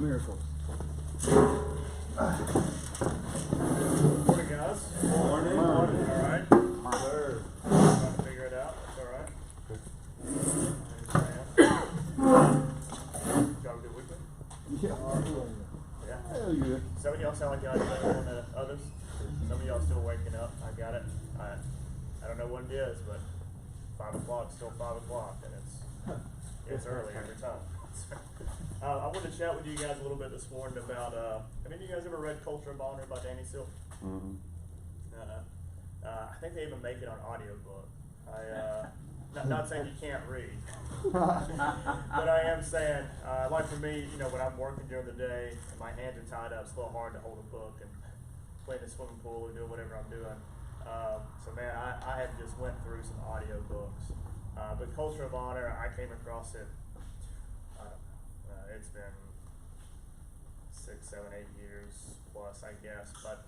miracles. Morning, guys. Morning. All right. Sir. Trying to figure it out. That's all right. Y'all good weekend? Yeah. Hell yeah. Some of y'all sound like y'all better than others. Some of y'all still waking up. I got it. I don't know what it is, but 5 o'clock is still 5 o'clock, and it's early every time. I wanted to chat with you guys a little bit this morning about, have any of you guys ever read Culture of Honor by Danny Silk? Mm-hmm. I think they even make it on audiobook. Not saying you can't read, but I am saying, like for me, you know, when I'm working during the day and my hands are tied up, it's a little hard to hold a book and play in the swimming pool or do whatever I'm doing. So man, I have just went through some audiobooks. But Culture of Honor, I came across it, it's been 6, 7, 8 years plus, I guess. But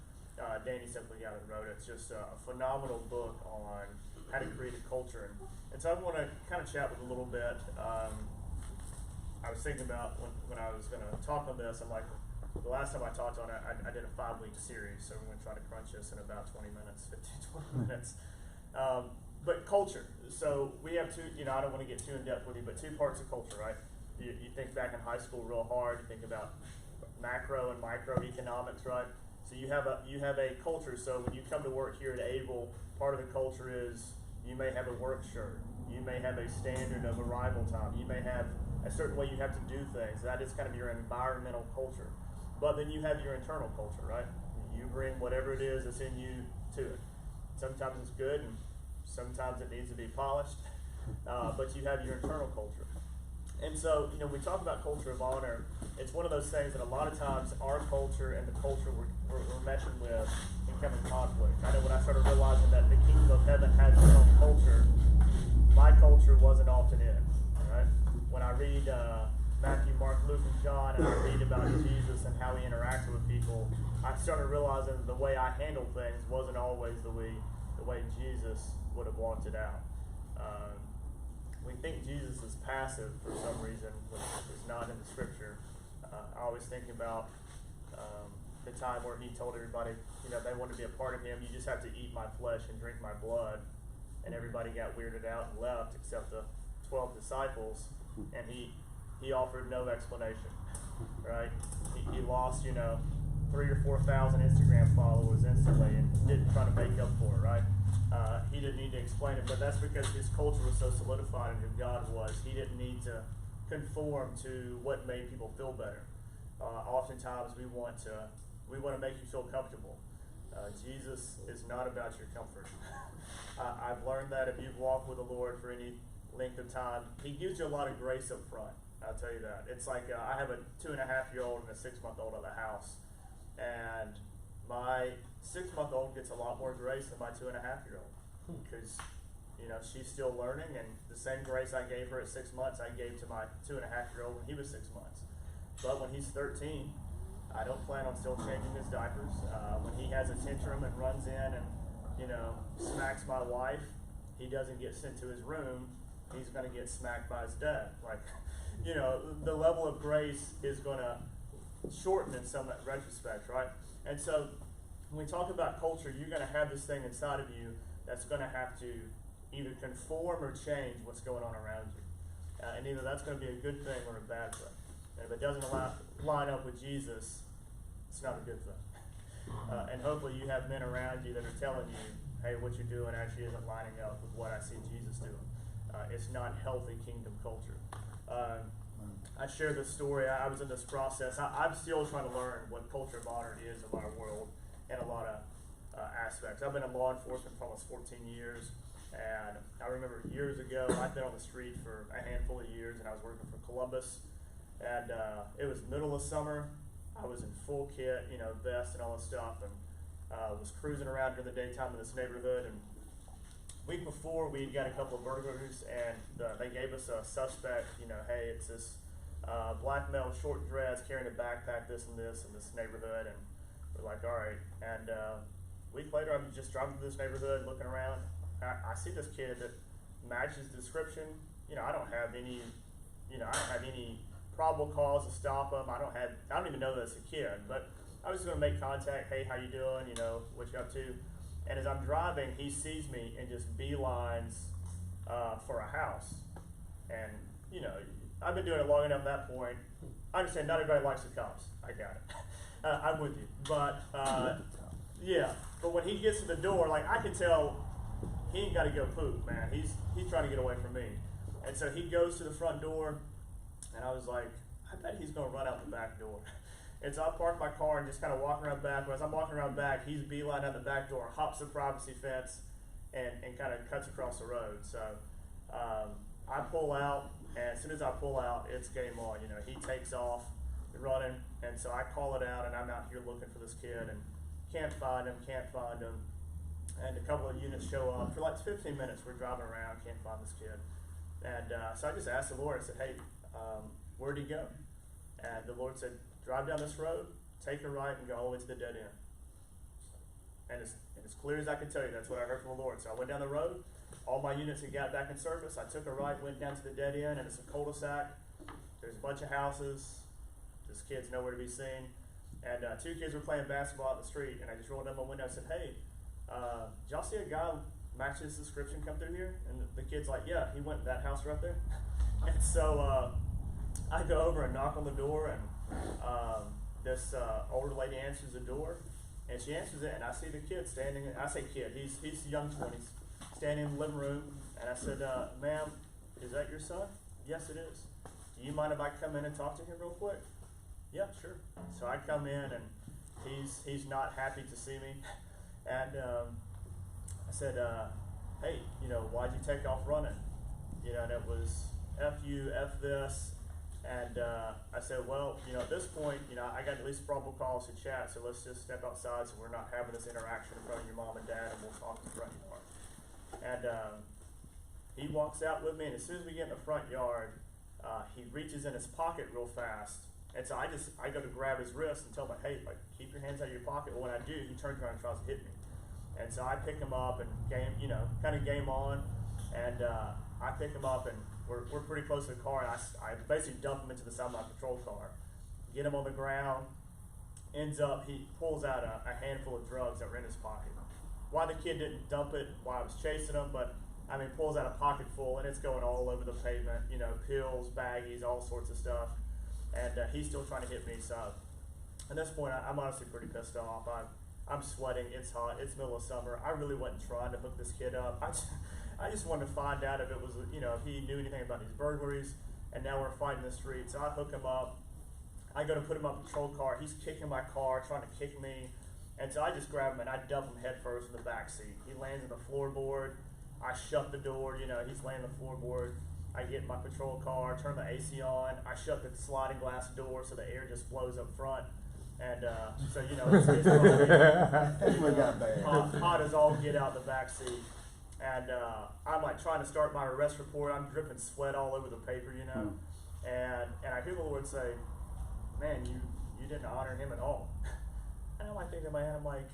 Danny simply out and wrote it. It's just a phenomenal book on how to create a culture. And so I want to kind of chat with a little bit. I was thinking about when I was going to talk on this, I'm like, the last time I talked on it, I did a 5-week series, so we're going to try to crunch this in about 20 minutes, 15, 20 minutes. But culture. So we have two, you know, I don't want to get too in depth with you, but 2 parts of culture, right? You think back in high school real hard, you think about macro and microeconomics, right? So you have a culture. So when you come to work here at Able, part of the culture is you may have a work shirt. You may have a standard of arrival time. You may have a certain way you have to do things. That is kind of your environmental culture. But then you have your internal culture, right? You bring whatever it is that's in you to it. Sometimes it's good, and sometimes it needs to be polished. But you have your internal culture. And so, you know, when we talk about Culture of Honor, it's one of those things that a lot of times our culture and the culture we're meshing with can come in conflict. I know when I started realizing that the kingdom of heaven has its own culture, my culture wasn't often in, right? When I read Matthew, Mark, Luke, and John, and I read about Jesus and how he interacted with people, I started realizing that the way I handled things wasn't always the way Jesus would have walked it out. We think Jesus is passive for some reason, which is not in the scripture. I always think about the time where he told everybody, you know, they wanted to be a part of him. You just have to eat my flesh and drink my blood. And everybody got weirded out and left except the 12 disciples. And he offered no explanation, right? He lost, you know, 3,000 or 4,000 Instagram followers instantly and didn't try to make up for it, right? He didn't need to explain it, but that's because his culture was so solidified in who God was. He didn't need to conform to what made people feel better. Oftentimes we want to make you feel comfortable. Jesus is not about your comfort. I've learned that if you've walked with the Lord for any length of time, he gives you a lot of grace up front. I'll tell you that. It's like I have a 2.5-year-old and a 6-month-old at the house, and my 6-month-old gets a lot more grace than my 2.5-year-old because, you know, she's still learning, and the same grace I gave her at 6 months I gave to my 2.5-year-old when he was 6 months. But when he's 13, I don't plan on still changing his diapers. When he has a tantrum and runs in and, you know, smacks my wife, he doesn't get sent to his room. He's going to get smacked by his dad. Like, you know, the level of grace is going to shortened in some retrospects, right? And so when we talk about culture, you're going to have this thing inside of you that's going to have to either conform or change what's going on around you. And either that's going to be a good thing or a bad thing. And if it doesn't line up with Jesus, it's not a good thing. And hopefully you have men around you that are telling you, hey, what you're doing actually isn't lining up with what I see Jesus doing. It's not healthy kingdom culture. I shared this story. I was in this process. I'm still trying to learn what culture modern is of our world in a lot of aspects. I've been in law enforcement for almost 14 years. And I remember years ago, I'd been on the street for a handful of years, and I was working for Columbus. And it was middle of summer. I was in full kit, you know, vest and all this stuff, and was cruising around during the daytime in this neighborhood. And week before, we got a couple of burglaries, and they gave us a suspect, you know, hey, it's this black male, short dress, carrying a backpack, this and this, in this neighborhood. And we're like, all right. And a week later, I'm just driving through this neighborhood, looking around. I see this kid that matches the description. You know, I don't have any probable cause to stop him. I don't even know that it's a kid, but I was just gonna make contact. Hey, how you doing? You know, what you up to? And as I'm driving, he sees me and just beelines for a house. And you know, I've been doing it long enough at that point. I understand not everybody likes the cops. I got it. I'm with you, but yeah. But when he gets to the door, like I can tell. He ain't got to go poop, man. He's trying to get away from me. And so he goes to the front door, and I was like, I bet he's going to run out the back door. And so I park my car and just kind of walk around back. But as I'm walking around back, he's beeline out the back door, hops the privacy fence, and kind of cuts across the road. So I pull out, and as soon as I pull out, it's game on. You know, he takes off running, and so I call it out, and I'm out here looking for this kid, and can't find him. And a couple of units show up. For like 15 minutes, we're driving around, can't find this kid. And so I just asked the Lord, I said, hey, where'd he go? And the Lord said, drive down this road, take a right, and go all the way to the dead end. And as clear as I can tell you, that's what I heard from the Lord. So I went down the road. All my units had got back in service. I took a right, went down to the dead end, and it's a cul-de-sac. There's a bunch of houses. This kid's nowhere to be seen. And two kids were playing basketball out in the street, and I just rolled down my window and said, hey, did y'all see a guy match his description come through here? And the kid's like, yeah, he went to that house right there. And so I go over and knock on the door, and this older lady answers the door, and she answers it, and I see the kid standing. I say kid, he's young 20s, standing in the living room. And I said, ma'am, is that your son? Yes, it is. Do you mind if I come in and talk to him real quick? Yeah, sure. So I come in, and he's not happy to see me. And I said, hey, you know, why'd you take off running? You know, and it was F you, F this. And I said, well, you know, at this point, you know, I got at least probable cause to chat, so let's just step outside so we're not having this interaction in front of your mom and dad, and we'll talk in the front yard. And he walks out with me, and as soon as we get in the front yard, he reaches in his pocket real fast. And so I go to grab his wrist and tell him, hey, like, keep your hands out of your pocket. Well, when I do, he turns around and tries to hit me. And so I pick him up and kind of game on. And I pick him up, and we're pretty close to the car. And I basically dump him into the side of my patrol car, get him on the ground. He pulls out a handful of drugs that were in his pocket. Why the kid didn't dump it while I was chasing him, but I mean, pulls out a pocket full, and it's going all over the pavement. You know, pills, baggies, all sorts of stuff. And he's still trying to hit me. So at this point, I'm honestly pretty pissed off. I'm sweating. It's hot. It's middle of summer. I really wasn't trying to hook this kid up. I just wanted to find out if it was, you know, if he knew anything about these burglaries. And now we're fighting the street. So I hook him up. I go to put him on a patrol car. He's kicking my car, trying to kick me. And so I just grab him and I dump him head first in the back seat. He lands in the floorboard. I shut the door. You know, he's laying on the floorboard. I get in my patrol car, turn the AC on. I shut the sliding glass door so the air just blows up front. And so, you know, it's hot as all get out the back seat. And I'm like trying to start my arrest report. I'm dripping sweat all over the paper, you know. And I hear the Lord say, man, you didn't honor him at all. And I'm like thinking in my head, I'm like,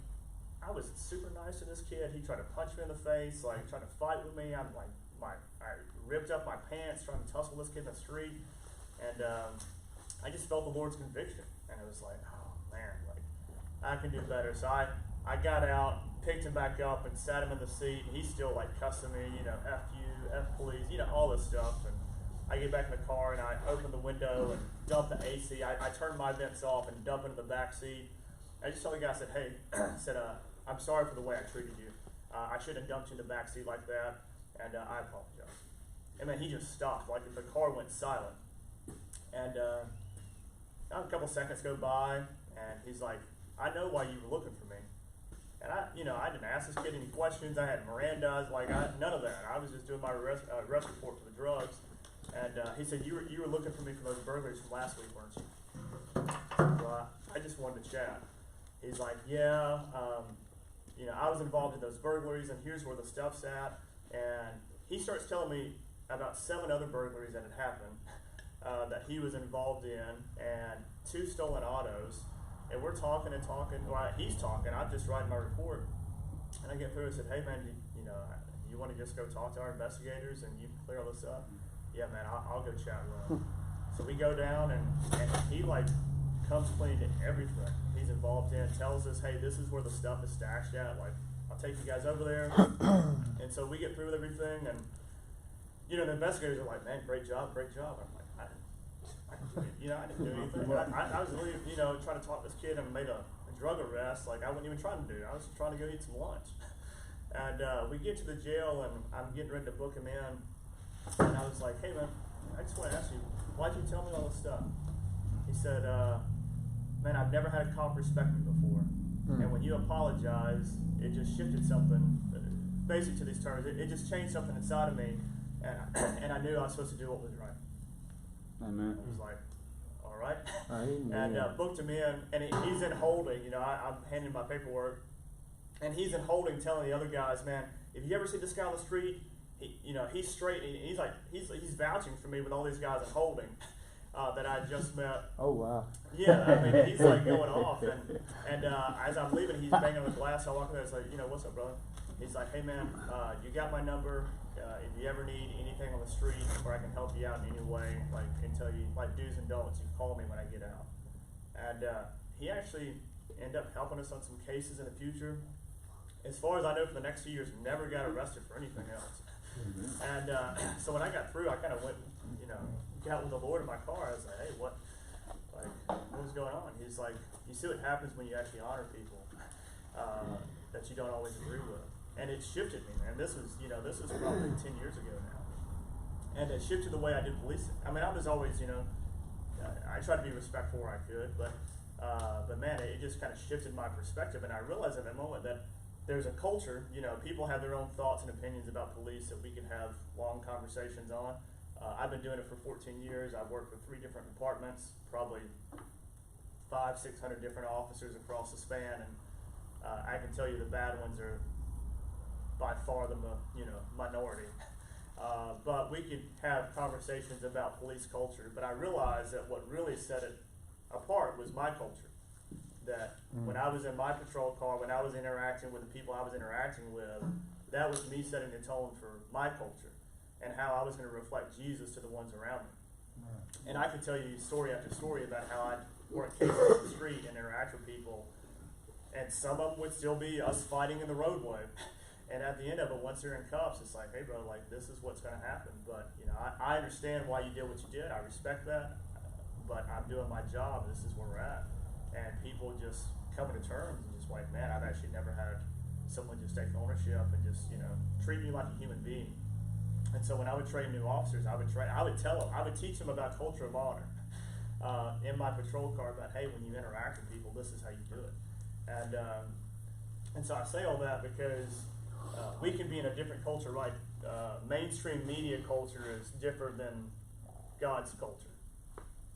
I was super nice to this kid. He tried to punch me in the face, like tried to fight with me. I'm like, I ripped up my pants trying to tussle this kid in the street, and I just felt the Lord's conviction, and it was like, oh man, like I can do better. So I got out, picked him back up, and sat him in the seat. And he's still like cussing me, you know, F you, F police, you know, all this stuff. And I get back in the car and I open the window and dump the AC. I turn my vents off and dump into the back seat. I just told the guy, I said, hey, I'm sorry for the way I treated you. I shouldn't have dumped you in the back seat like that, and I apologize. And then he just stopped, like the car went silent. And a couple seconds go by, and he's like, I know why you were looking for me. And I didn't ask this kid any questions. I had Mirandas, none of that. I was just doing my arrest report for the drugs. And he said, you were looking for me for those burglaries from last week, weren't you? Well, I just wanted to chat. He's like, yeah, I was involved in those burglaries, and here's where the stuff's at. And he starts telling me about 7 other burglaries that had happened that he was involved in, and 2 stolen autos. And we're talking and talking. Well, he's talking. I'm just writing my report. And I get through and said, hey, man, you want to just go talk to our investigators and you clear all this up? Yeah, man, I'll go chat with him. So we go down, and he, comes clean to everything he's involved in, tells us, hey, this is where the stuff is stashed at. I'll take you guys over there. And so we get through with everything, and, the investigators are like, man, great job. I'm like, I didn't do anything. I was really, trying to talk to this kid and made a drug arrest. I wasn't even trying to do it. I was just trying to go eat some lunch. And we get to the jail, and I'm getting ready to book him in. And I was like, hey, man, I just want to ask you, why'd you tell me all this stuff? He said, man, I've never had a cop respect me before. And when you apologize, it just shifted something, basically to these terms. It just changed something inside of me, and I knew I was supposed to do what was right. Amen. I was like, all right. Amen. And booked him in, and he's in holding. I'm handing my paperwork, and he's in holding, telling the other guys, man, if you ever see this guy on the street, he's straight. He's vouching for me with all these guys in holding that I just met. Oh wow. Yeah, he's going off, and as I'm leaving, he's banging on the glass. I walk in there, it's like, what's up, brother? He's like, hey man, you got my number. If you ever need anything on the street where I can help you out in any way, and tell you do's and don'ts, you call me when I get out. And he actually ended up helping us on some cases in the future. As far as I know, for the next few years, never got arrested for anything else. And so when I got through, I kind of went, got with the Lord in my car. I was like, hey, what was going on? He's like, you see what happens when you actually honor people that you don't always agree with. And it shifted me, man. This was probably 10 years ago now. And it shifted the way I did policing. I mean, I was always, I tried to be respectful where I could, but man, it just kind of shifted my perspective. And I realized at that moment that there's a culture, people have their own thoughts and opinions about police that we can have long conversations on. I've been doing it for 14 years. I've worked with 3 different departments, probably 500-600 different officers across the span, and I can tell you the bad ones are by far the minority. But we could have conversations about police culture, but I realized that what really set it apart was my culture. That when I was in my patrol car, when I was interacting with the people I was interacting with, that was me setting the tone for my culture and how I was going to reflect Jesus to the ones around me. And I could tell you story after story about how I'd work cases on the street and interact with people, and some of them would still be us fighting in the roadway. And at the end of it, once they're in cuffs, it's like, hey, bro, this is what's going to happen. But, I understand why you did what you did. I respect that. But I'm doing my job. This is where we're at. And people just coming to terms and just like, man, I've actually never had someone just take ownership and just, treat me like a human being. And so when I would train new officers, I would tell them, I would teach them about culture of honor in my patrol car about, hey, when you interact with people, this is how you do it. And so I say all that because we can be in a different culture, right? Mainstream media culture is different than God's culture.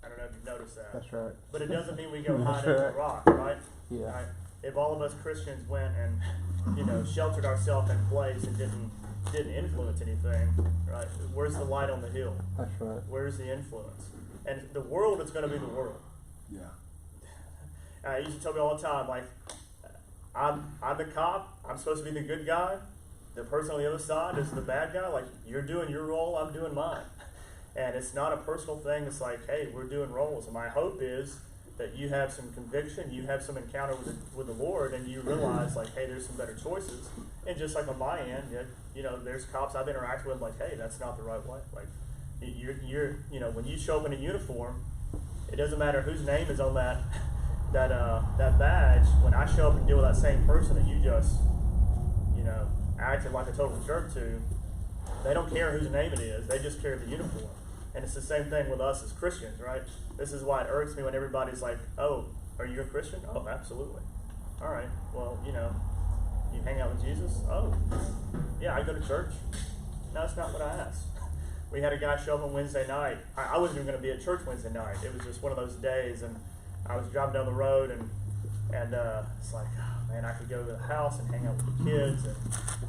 I don't know if you've noticed that. That's right. But it doesn't mean we go hide into a rock, right? Yeah. Right? If all of us Christians went and, sheltered ourselves in place and didn't influence anything, right? Where's the light on the hill? That's right. Where's the influence? And the world is going to be the world. Yeah. He used to tell me all the time, I'm the cop, I'm supposed to be the good guy. The person on the other side is the bad guy. You're doing your role, I'm doing mine. And it's not a personal thing. It's like, hey, we're doing roles. And my hope is that you have some conviction, you have some encounter with the Lord, and you realize like, hey, there's some better choices. And just like on my end, there's cops I've interacted with, like, hey, that's not the right way. Like, you're when you show up in a uniform, it doesn't matter whose name is on that badge. When I show up and deal with that same person that you just, acted like a total jerk to, they don't care whose name it is. They just care the uniform. And it's the same thing with us as Christians, right? This is why it irks me when everybody's like, oh, are you a Christian? Oh, absolutely. All right, well, you hang out with Jesus? Oh, yeah, I go to church. No, that's not what I asked. We had a guy show up on Wednesday night. I wasn't even going to be at church Wednesday night. It was just one of those days, and I was driving down the road, and it's like, oh, man, I could go to the house and hang out with the kids, and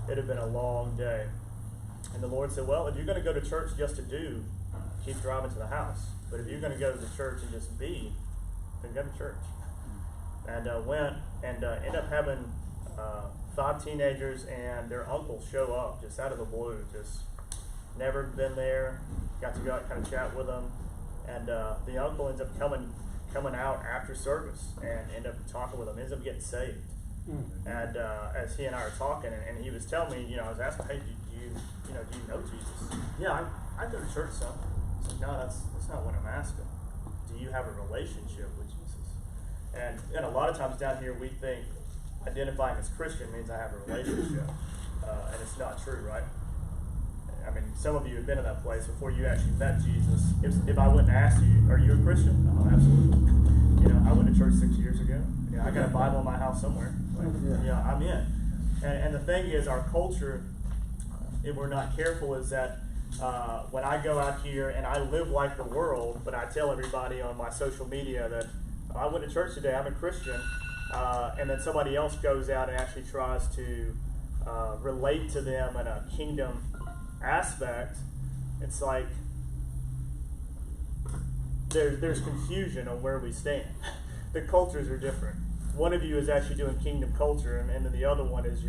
it had been a long day. And the Lord said, well, if you're going to go to church just to do, keep driving to the house. But if you're going to go to the church and just be, then go to church. And went and ended up having 5 teenagers and their uncle show up just out of the blue. Just never been there. Got to go out and kind of chat with them. And the uncle ends up coming out after service and end up talking with them. Ends up getting saved. And as he and I are talking, and he was telling me, I was asking, hey, do you know Jesus? Yeah, I go to church some. I said, no, that's not what I'm asking. Do you have a relationship with Jesus? And a lot of times down here we think identifying as Christian means I have a relationship, and it's not true, right? I mean, some of you have been in that place before you actually met Jesus. If I wouldn't ask you, are you a Christian? Oh, absolutely. I went to church 6 years ago. I got a Bible in my house somewhere. I'm in. And the thing is, our culture, if we're not careful, is that when I go out here and I live like the world, but I tell everybody on my social media that I went to church today, I'm a Christian, and then somebody else goes out and actually tries to relate to them in a kingdom aspect, it's like there's confusion on where we stand. The cultures are different. One of you is actually doing kingdom culture, and then the other one is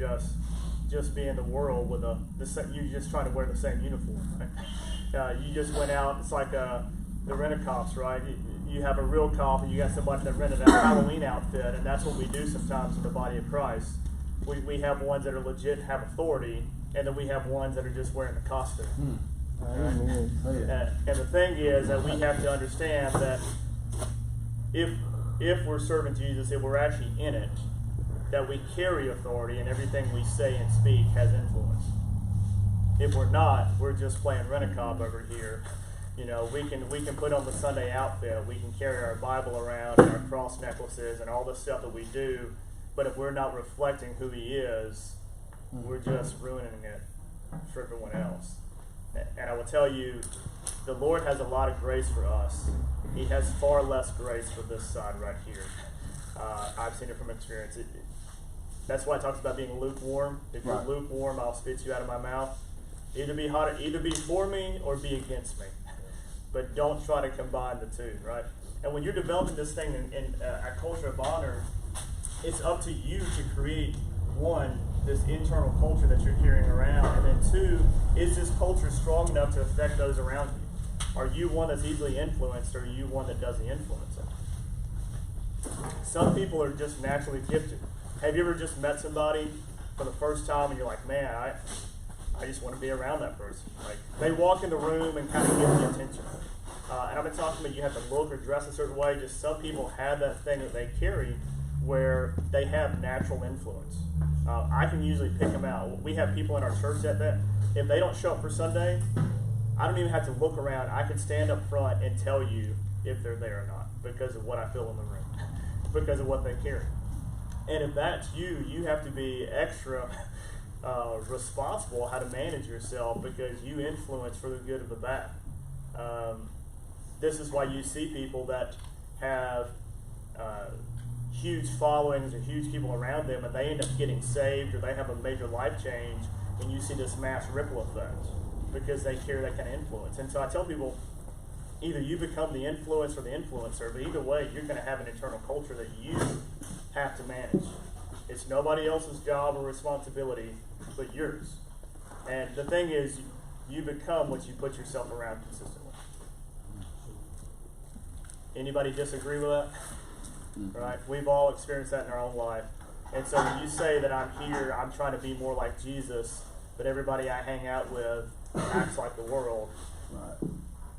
just being the world with you're just trying to wear the same uniform. Right? You just went out. It's like the rent-a-cops, right? You have a real cop, and you got somebody that rented a Halloween outfit, and that's what we do sometimes in the body of Christ. We have ones that are legit, have authority, and then we have ones that are just wearing the costume. Right? And the thing is that we have to understand that if we're serving Jesus, if we're actually in it, that we carry authority and everything we say and speak has influence. If we're not, we're just playing rent-a-cop over here. We can put on the Sunday outfit, we can carry our Bible around and our cross necklaces and all the stuff that we do, but if we're not reflecting who He is, we're just ruining it for everyone else. And I will tell you, the Lord has a lot of grace for us. He has far less grace for this side right here. I've seen it from experience. That's why it talks about being lukewarm. If you're lukewarm, I'll spit you out of my mouth. Either be for me or be against me. But don't try to combine the two, right? And when you're developing this thing in a culture of honor, it's up to you to create, one, this internal culture that you're carrying around, and then two, is this culture strong enough to affect those around you? Are you one that's easily influenced, or are you one that doesn't influence it? Some people are just naturally gifted. Have you ever just met somebody for the first time and you're like, man, I just want to be around that person? Like, they walk in the room and kind of give you attention. And I'm not talking about you have to look or dress a certain way. Just some people have that thing that they carry where they have natural influence. I can usually pick them out. We have people in our church that if they don't show up for Sunday, I don't even have to look around. I can stand up front and tell you if they're there or not because of what I feel in the room, because of what they carry. And if that's you, you have to be extra responsible how to manage yourself because you influence for the good of the bad. This is why you see people that have huge followings and huge people around them, and they end up getting saved or they have a major life change, and you see this mass ripple effect because they carry that kind of influence. And so I tell people, either you become the influence or the influencer, but either way, you're going to have an internal culture that you have to manage. It's nobody else's job or responsibility but yours. And the thing is, you become what you put yourself around consistently. Anybody disagree with that? right? We've all experienced that in our own life. And so when you say that I'm here, I'm trying to be more like Jesus, but everybody I hang out with acts like the world. Right.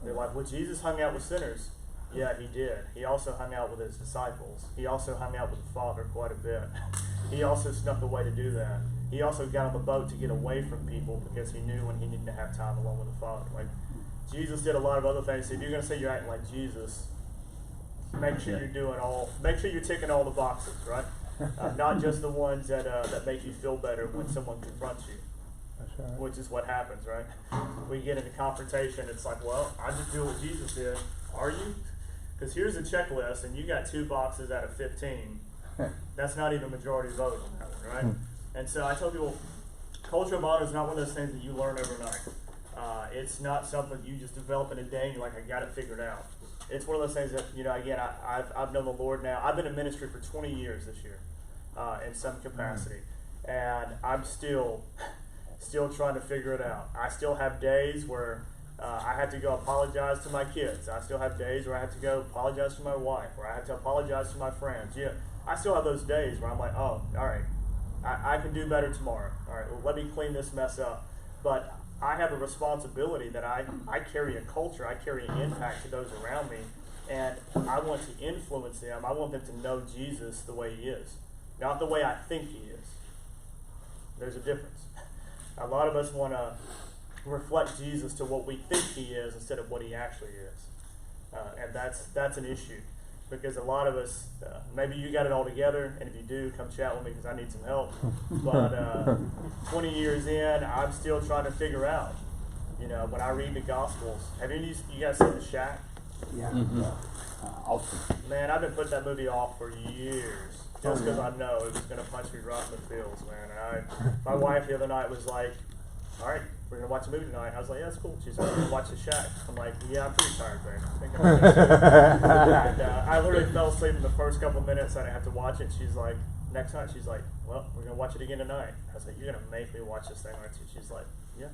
They're like, well, Jesus hung out with sinners. Yeah, he did. He also hung out with his disciples. He also hung out with the Father quite a bit. He also snuck away to do that. He also got on the boat to get away from people because he knew when he needed to have time alone with the Father. Like, Jesus did a lot of other things. So if you're going to say you're acting like Jesus, make sure you're ticking all the boxes, right? Not just the ones that make you feel better when someone confronts you. That's right. Which is what happens, right? We get into confrontation. It's like, well, I just do what Jesus did. Are you? Because here's a checklist, and you got 2 boxes out of 15. That's not even majority vote on that one, right? And so I tell people, culture of honor is not one of those things that you learn overnight. It's not something you just develop in a day and you're like, I got it figured out. It's one of those things that, again, I've known the Lord now. I've been in ministry for 20 years this year in some capacity. And I'm still trying to figure it out. I still have days where I have to go apologize to my kids. I still have days where I have to go apologize to my wife, where I have to apologize to my friends. Yeah, I still have those days where I'm like, oh, all right, I can do better tomorrow. All right, well, let me clean this mess up. But I have a responsibility that I carry a culture, I carry an impact to those around me, and I want to influence them. I want them to know Jesus the way he is, not the way I think he is. There's a difference. A lot of us want to reflect Jesus to what we think he is instead of what he actually is. And that's an issue. Because a lot of us, maybe you got it all together, and if you do, come chat with me because I need some help. But 20 years in, I'm still trying to figure out, when I read the Gospels. Have any of you guys seen The Shack? Yeah. Awesome. Man, I've been putting that movie off for years. Just because I know it was going to punch me right in the feels, man. And my wife the other night was like, all right, we're going to watch a movie tonight. I was like, yeah, that's cool. She's like, we're going to watch The Shack. I'm like, yeah, I'm pretty tired, babe. I think I'm and, I literally fell asleep in the first couple minutes. I didn't have to watch it. She's like, next night, she's like, well, we're going to watch it again tonight. I was like, you're going to make me watch this thing, aren't you? She's like, yeah.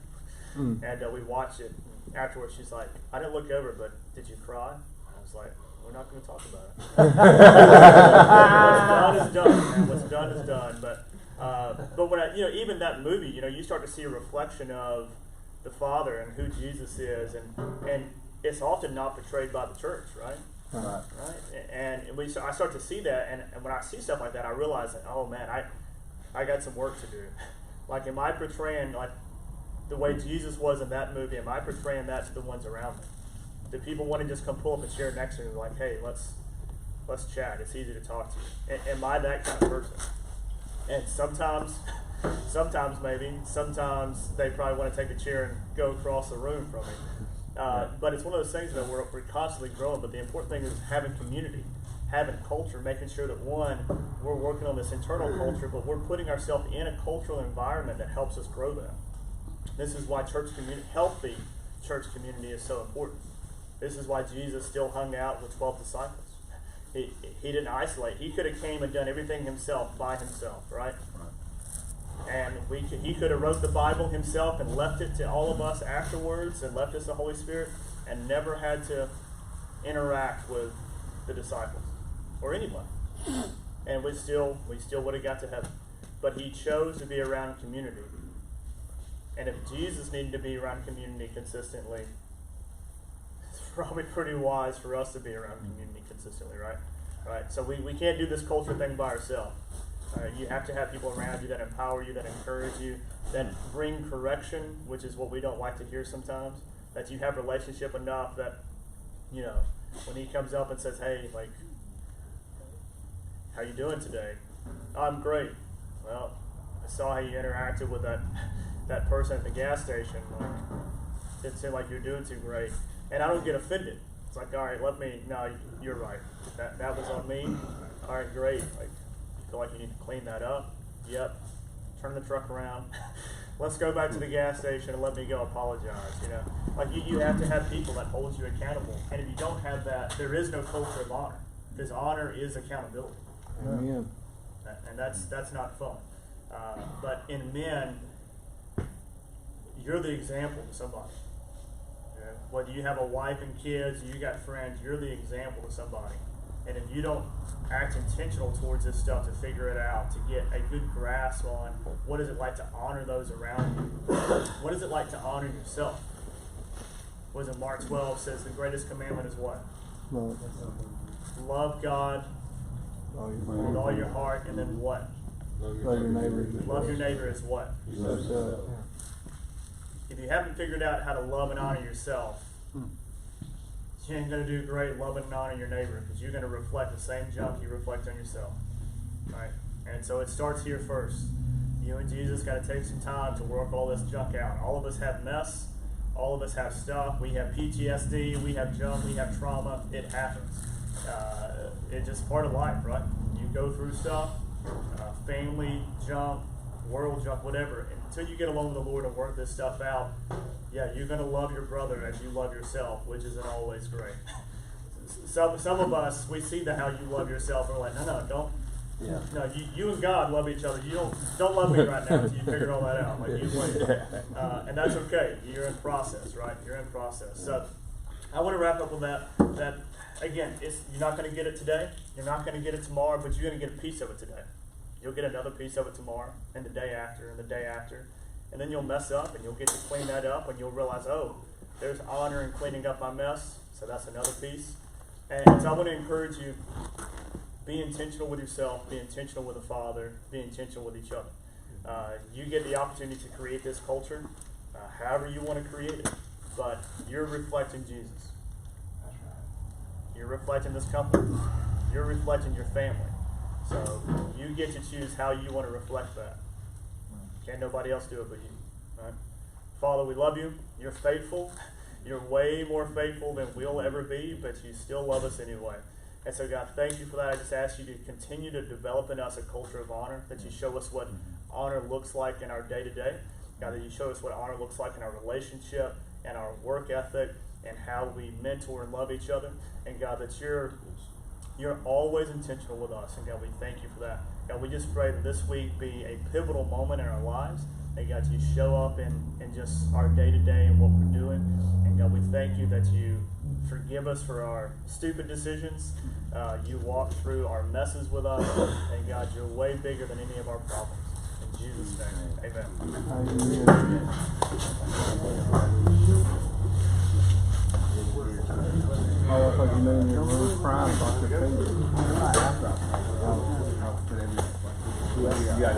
And we watched it. And afterwards, she's like, I didn't look over, but did you cry? I was like, we're not going to talk about it. What's done is done, man. What's done is done. But when even that movie, you start to see a reflection of the Father and who Jesus is, and it's often not portrayed by the church, right? Right. And I start to see that, and when I see stuff like that, I realize that, oh man, I got some work to do. Like, am I portraying like the way Jesus was in that movie? Am I portraying that to the ones around me? Do people want to just come pull up a chair next to me and be like, hey, let's chat. It's easy to talk to you. Am I that kind of person? And sometimes maybe. Sometimes they probably want to take a chair and go across the room from me. But it's one of those things that we're constantly growing. But the important thing is having community, having culture, making sure that, one, we're working on this internal culture, but we're putting ourselves in a cultural environment that helps us grow that. This is why healthy church community is so important. This is why Jesus still hung out with 12 disciples. He didn't isolate. He could have came and done everything himself by himself, right? And he could have wrote the Bible himself and left it to all of us afterwards and left us the Holy Spirit and never had to interact with the disciples or anyone. And we still would have got to heaven. But he chose to be around community. And if Jesus needed to be around community consistently, it's probably pretty wise for us to be around community consistently, right? Right. So we can't do this culture thing by ourselves. You have to have people around you that empower you, that encourage you, that bring correction, which is what we don't like to hear sometimes. That you have relationship enough that, when he comes up and says, hey, like, how you doing today? I'm great. Well, I saw how you interacted with that person at the gas station. Like, it didn't seem like you're doing too great. And I don't get offended. It's like, all right, no, you're right. That was on me. All right, great. Like, you feel like you need to clean that up? Yep. Turn the truck around. Let's go back to the gas station and let me go apologize. Like, you have to have people that hold you accountable. And if you don't have that, there is no culture of honor. Because honor is accountability. Amen. And that's not fun. But in men, you're the example to somebody. Whether you have a wife and kids, you got friends, you're the example to somebody. And if you don't act intentional towards this stuff to figure it out, to get a good grasp on what is it like to honor those around you, what is it like to honor yourself? What is it, Mark 12 says the greatest commandment is what? Love God with all your heart, and then what? Love your neighbor. Love your neighbor is what? Yourself. If you haven't figured out how to love and honor yourself, you ain't going to do great loving and honoring your neighbor, because you're going to reflect the same junk you reflect on yourself. Right? And so it starts here first. You and Jesus got to take some time to work all this junk out. All of us have mess. All of us have stuff. We have PTSD. We have junk. We have trauma. It happens. It's just part of life, right? You go through stuff, family junk, world junk, whatever. And until you get along with the Lord and work this stuff out, yeah, you're going to love your brother as you love yourself, which isn't always great. Some of us, we see how you love yourself, and we're like, no, don't. Yeah. No, you and God love each other. You don't love me right now until you figure all that out. Like, you wait. And that's okay. You're in process, right? You're in process. So I want to wrap up with that again, you're not going to get it today. You're not going to get it tomorrow, but you're going to get a piece of it today. You'll get another piece of it tomorrow, and the day after, and the day after. And then you'll mess up, and you'll get to clean that up, and you'll realize, oh, there's honor in cleaning up my mess. So that's another piece. And so I want to encourage you, be intentional with yourself, be intentional with the Father, be intentional with each other. You get the opportunity to create this culture, however you want to create it, but you're reflecting Jesus. You're reflecting this company. You're reflecting your family. So you get to choose how you want to reflect that. Can't nobody else do it but you. Right? Father, we love you. You're faithful. You're way more faithful than we'll ever be, but you still love us anyway. And so, God, thank you for that. I just ask you to continue to develop in us a culture of honor, that you show us what honor looks like in our day-to-day. God, that you show us what honor looks like in our relationship and our work ethic and how we mentor and love each other. And, God, that you're always intentional with us. And, God, we thank you for that. God, we just pray that this week be a pivotal moment in our lives. And, God, you show up in just our day-to-day and what we're doing. And, God, we thank you that you forgive us for our stupid decisions. You walk through our messes with us. And, God, you're way bigger than any of our problems. In Jesus' name, amen. Oh, I thought you knew you were crying about your finger. You got